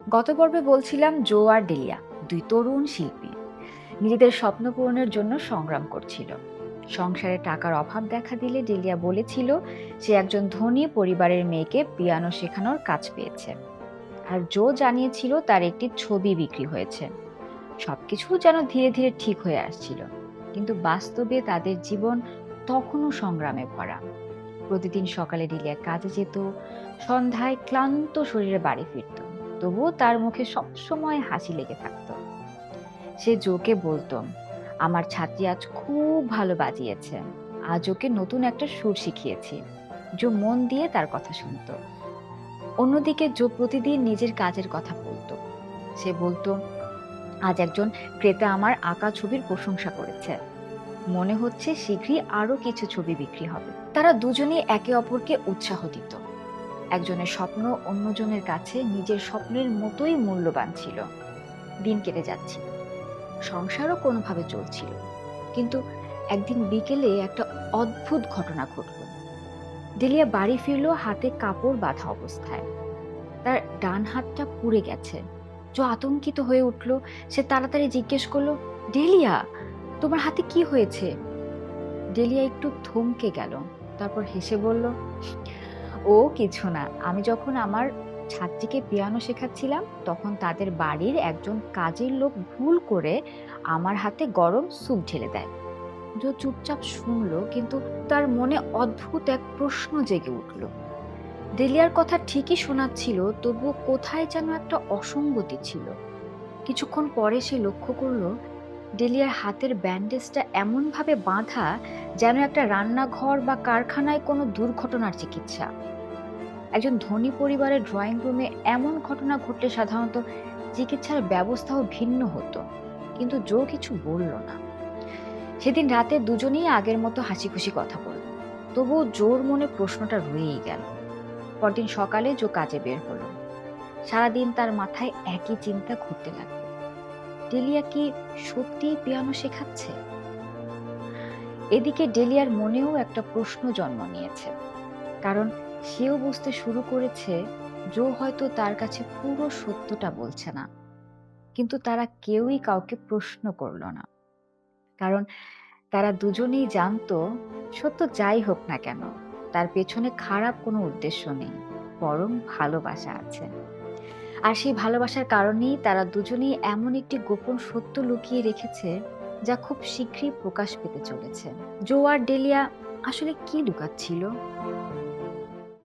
গত পর্বে বলছিলাম জো আর ডেলিয়া দুই তরুণ শিল্পী নিজেদের স্বপ্ন পূরণের জন্য সংগ্রাম করছিল। সংসারে টাকার অভাব দেখা দিলে ডেলিয়া বলেছিল সে একজন ধনী পরিবারের মেয়েকে পিয়ানো শেখানোর কাজ পেয়েছে, আর জো জানিয়েছিল তার একটি ছবি বিক্রি হয়েছে। সবকিছু যেন ধীরে ধীরে ঠিক হয়ে আসছিল, কিন্তু বাস্তবে তাদের জীবন তখনও সংগ্রামে ভরা। প্রতিদিন সকালে ডিলিয়া কাজে যেত, সন্ধ্যায় ক্লান্ত শরীরে বাড়ি ফিরত, তবুও তার মুখে সবসময় হাসি লেগে থাকতো। সে জোকে বলতো, আমার ছাত্রী আজ খুব ভালো বাজিয়েছে, আজ ওকে নতুন একটা সুর শিখিয়েছি। জো মন দিয়ে তার কথা শুনতো। অন্যদিকে জো প্রতিদিন নিজের কাজের কথা বলতো। সে বলতো, আজ একজন ক্রেতা আমার আঁকা ছবির প্রশংসা করেছে, মনে হচ্ছে শীঘ্রই আরো কিছু ছবি বিক্রি হবে। তারা দুজনেই একে অপরকে উৎসাহ দিত। একজনের স্বপ্ন অন্যজনের কাছে নিজের স্বপ্নের মতোই মূল্যবান ছিল। দিন কেটে যাচ্ছিল, সংসারও কোনোভাবে চলছিল, কিন্তু একদিন বিকেলে একটা অদ্ভুত ঘটনা ঘটল। ডেলিয়া বাড়ি ফিরল হাতে কাপড় বাঁধা অবস্থায়। তার ডান হাতটা পুড়ে গেছে। জো আতঙ্কিত হয়ে উঠল। সে তাড়াতাড়ি জিজ্ঞেস করলো, ডেলিয়া, তোমার হাতে কি হয়েছে? ডেলিয়া একটু থমকে গেল, তারপর হেসে বলল, ও কিছু না, আমি যখন আমার ছাত্রীকে পিয়ানো শেখাচ্ছিলাম তখন তাদের বাড়ির একজন কাজের লোক ভুল করে আমার হাতে গরম স্যুপ ঢেলে দেয়। জো চুপচাপ শুনলো, কিন্তু তার মনে অদ্ভুত এক প্রশ্ন জেগে উঠল। ডেলিয়ার কথা ঠিকই শোনাচ্ছিল, তবুও কোথায় যেন একটা অসঙ্গতি ছিল। কিছুক্ষণ পরে সে লক্ষ্য করলো ডেলিয়ার হাতের ব্যান্ডেজটা এমন ভাবে বাঁধা যেন একটা রান্নাঘর বা কারখানায় কোনো দুর্ঘটনার চিকিৎসা। একজন ধনী পরিবারের ড্রয়িং রুমে এমন ঘটনা ঘটলে সাধারণত চিকিৎসার ব্যবস্থাও ভিন্ন হতো, কিন্তু জো কিছু বলল না। সেদিন রাতে দুজনেই আগের মতো হাসি খুশি কথা বলল, তবুও জোর মনে প্রশ্নটা রয়েই গেল। পরদিন সকালে জো কাজে বের হলো। সারাদিন তার মাথায় একই চিন্তা ঘুরতে লাগলো, ডেলিয়া কি সত্যিই পিয়ানো শেখাচ্ছে? এদিকে ডেলিয়ার মনেও একটা প্রশ্ন জন্ম নিয়েছে, কারণ সেও বুঝতে শুরু করেছে জো হয়তো তার কাছে পুরো সত্যটা বলছে না। কিন্তু তারা কেউই কাউকে প্রশ্ন করলো না, কারণ তারা দুজনেই জানতো সত্য যাই হোক না কেন তার পেছনে খারাপ কোনো উদ্দেশ্য নেই, বরং ভালোবাসা আছে। আর সেই ভালোবাসার কারণেই তারা দুজনেই এমন একটি গোপন সত্য লুকিয়ে রেখেছে যা খুব শীঘ্রই প্রকাশ পেতে চলেছে। জো আর ডেলিয়া আসলে কি লুকাচ্ছিল?